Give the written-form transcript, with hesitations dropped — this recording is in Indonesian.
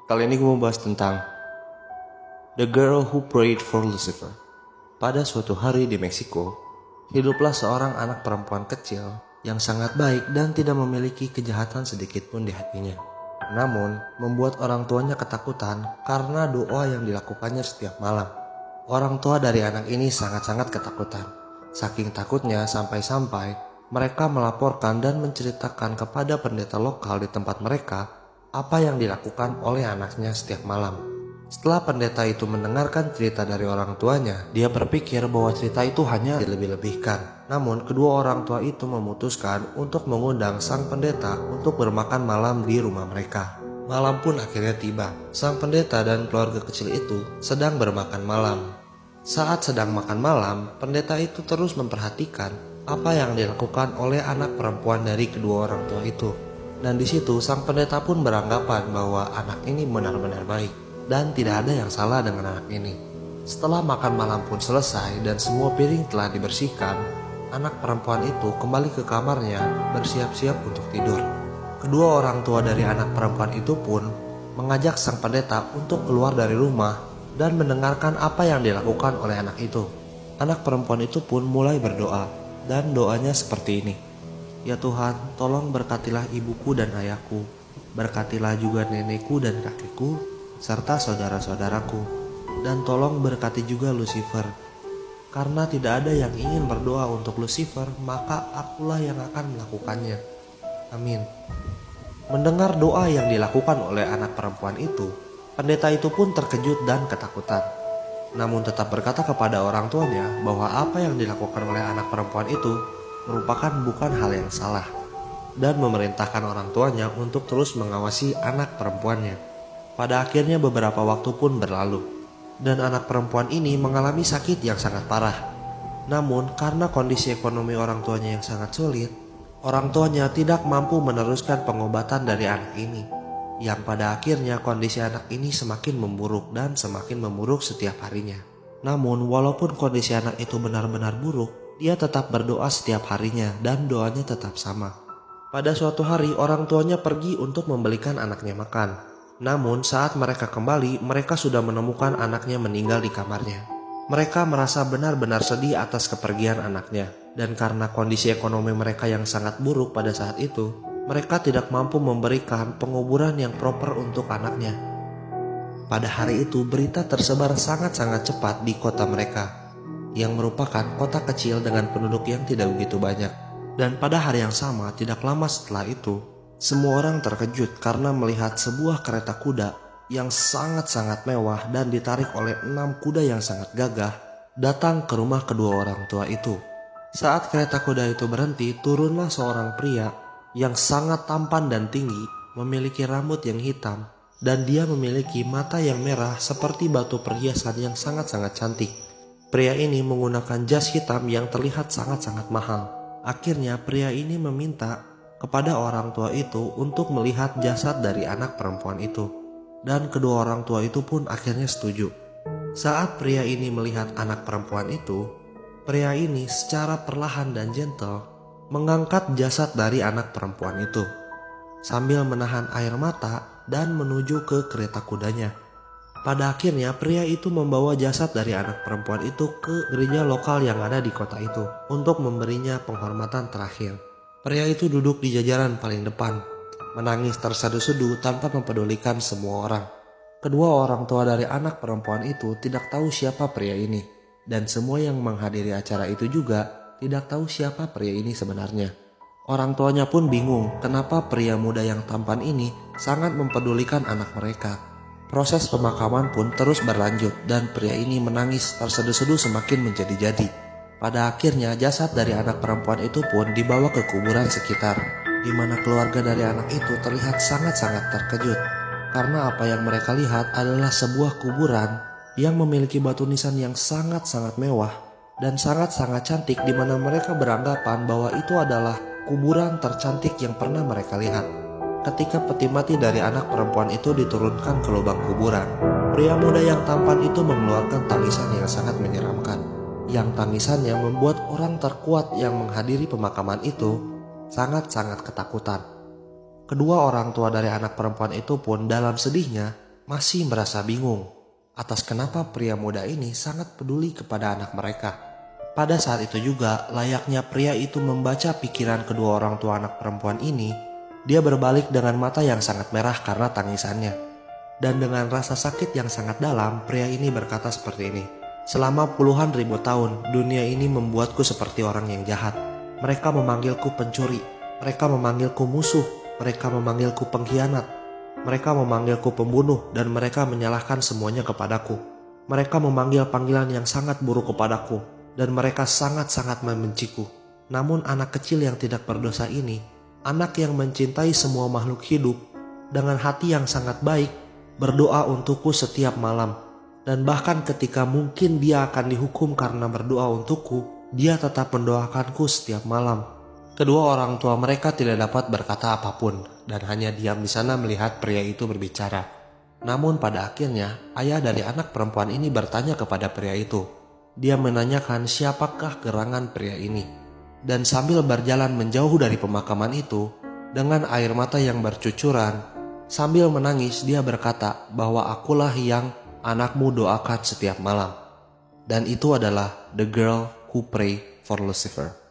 Kali ini gue mau bahas tentang The Girl Who Prayed for Lucifer. Pada suatu hari di Meksiko, hiduplah seorang anak perempuan kecil yang sangat baik dan tidak memiliki kejahatan sedikit pun di hatinya. Namun, membuat orang tuanya ketakutan karena doa yang dilakukannya setiap malam. Orang tua dari anak ini sangat-sangat ketakutan. Saking takutnya sampai-sampai mereka melaporkan dan menceritakan kepada pendeta lokal di tempat mereka apa yang dilakukan oleh anaknya setiap malam. Setelah pendeta itu mendengarkan cerita dari orang tuanya, dia berpikir bahwa cerita itu hanya dilebih-lebihkan. Namun kedua orang tua itu memutuskan untuk mengundang sang pendeta untuk bermakan malam di rumah mereka. Malam pun akhirnya tiba. Sang pendeta dan keluarga kecil itu sedang bermakan malam. Saat sedang makan malam, pendeta itu terus memperhatikan apa yang dilakukan oleh anak perempuan dari kedua orang tua itu. Dan di situ sang pendeta pun beranggapan bahwa anak ini benar-benar baik dan tidak ada yang salah dengan anak ini. Setelah makan malam pun selesai dan semua piring telah dibersihkan, anak perempuan itu kembali ke kamarnya bersiap-siap untuk tidur. Kedua orang tua dari anak perempuan itu pun mengajak sang pendeta untuk keluar dari rumah dan mendengarkan apa yang dilakukan oleh anak itu. Anak perempuan itu pun mulai berdoa dan doanya seperti ini. Ya Tuhan, tolong berkatilah ibuku dan ayahku, berkatilah juga nenekku dan kakekku, serta saudara-saudaraku, dan tolong berkati juga Lucifer. Karena tidak ada yang ingin berdoa untuk Lucifer, maka akulah yang akan melakukannya. Amin. Mendengar doa yang dilakukan oleh anak perempuan itu, pendeta itu pun terkejut dan ketakutan. Namun tetap berkata kepada orang tuanya bahwa apa yang dilakukan oleh anak perempuan itu merupakan bukan hal yang salah, dan memerintahkan orang tuanya untuk terus mengawasi anak perempuannya. Pada akhirnya beberapa waktu pun berlalu, dan anak perempuan ini mengalami sakit yang sangat parah. Namun karena kondisi ekonomi orang tuanya yang sangat sulit, orang tuanya tidak mampu meneruskan pengobatan dari anak ini, yang pada akhirnya kondisi anak ini semakin memburuk dan semakin memburuk setiap harinya. Namun walaupun kondisi anak itu benar-benar buruk, dia tetap berdoa setiap harinya dan doanya tetap sama. Pada suatu hari orang tuanya pergi untuk membelikan anaknya makan. Namun saat mereka kembali, mereka sudah menemukan anaknya meninggal di kamarnya. Mereka merasa benar-benar sedih atas kepergian anaknya. Dan karena kondisi ekonomi mereka yang sangat buruk pada saat itu, mereka tidak mampu memberikan penguburan yang proper untuk anaknya. Pada hari itu berita tersebar sangat-sangat cepat di kota mereka, yang merupakan kota kecil dengan penduduk yang tidak begitu banyak. Dan pada hari yang sama, tidak lama setelah itu, semua orang terkejut karena melihat sebuah kereta kuda yang sangat-sangat mewah dan ditarik oleh 6 kuda yang sangat gagah datang ke rumah kedua orang tua itu. Saat kereta kuda itu berhenti, turunlah seorang pria yang sangat tampan dan tinggi, memiliki rambut yang hitam, dan dia memiliki mata yang merah seperti batu perhiasan yang sangat-sangat cantik. Pria ini menggunakan jas hitam yang terlihat sangat-sangat mahal. Akhirnya pria ini meminta kepada orang tua itu untuk melihat jasad dari anak perempuan itu. Dan kedua orang tua itu pun akhirnya setuju. Saat pria ini melihat anak perempuan itu, pria ini secara perlahan dan gentle mengangkat jasad dari anak perempuan itu, sambil menahan air mata dan menuju ke kereta kudanya. Pada akhirnya pria itu membawa jasad dari anak perempuan itu ke gereja lokal yang ada di kota itu untuk memberinya penghormatan terakhir. Pria itu duduk di jajaran paling depan, menangis terseduh-seduh tanpa mempedulikan semua orang. Kedua orang tua dari anak perempuan itu tidak tahu siapa pria ini, dan semua yang menghadiri acara itu juga tidak tahu siapa pria ini sebenarnya. Orang tuanya pun bingung kenapa pria muda yang tampan ini sangat mempedulikan anak mereka. Proses pemakaman pun terus berlanjut dan pria ini menangis terseduh-seduh semakin menjadi-jadi. Pada akhirnya jasad dari anak perempuan itu pun dibawa ke kuburan sekitar, di mana keluarga dari anak itu terlihat sangat-sangat terkejut. Karena apa yang mereka lihat adalah sebuah kuburan yang memiliki batu nisan yang sangat-sangat mewah dan sangat-sangat cantik, di mana mereka beranggapan bahwa itu adalah kuburan tercantik yang pernah mereka lihat. Ketika peti mati dari anak perempuan itu diturunkan ke lubang kuburan, pria muda yang tampan itu mengeluarkan tangisan yang sangat menyeramkan. Yang tangisannya membuat orang terkuat yang menghadiri pemakaman itu sangat-sangat ketakutan. Kedua orang tua dari anak perempuan itu pun dalam sedihnya masih merasa bingung atas kenapa pria muda ini sangat peduli kepada anak mereka. Pada saat itu juga, layaknya pria itu membaca pikiran kedua orang tua anak perempuan ini, dia berbalik dengan mata yang sangat merah karena tangisannya. Dan dengan rasa sakit yang sangat dalam, pria ini berkata seperti ini. Selama puluhan ribu tahun, dunia ini membuatku seperti orang yang jahat. Mereka memanggilku pencuri, mereka memanggilku musuh, mereka memanggilku pengkhianat, mereka memanggilku pembunuh, dan mereka menyalahkan semuanya kepadaku. Mereka memanggil panggilan yang sangat buruk kepadaku, dan mereka sangat-sangat membenciku. Namun anak kecil yang tidak berdosa ini, anak yang mencintai semua makhluk hidup, dengan hati yang sangat baik, berdoa untukku setiap malam. Dan bahkan ketika mungkin dia akan dihukum karena berdoa untukku, dia tetap mendoakanku setiap malam. Kedua orang tua mereka tidak dapat berkata apapun dan hanya diam di sana melihat pria itu berbicara. Namun pada akhirnya, ayah dari anak perempuan ini bertanya kepada pria itu. Dia menanyakan siapakah gerangan pria ini. Dan sambil berjalan menjauh dari pemakaman itu, dengan air mata yang bercucuran, sambil menangis dia berkata bahwa akulah yang anakmu doakan setiap malam. Dan itu adalah The Girl Who Prayed for Lucifer.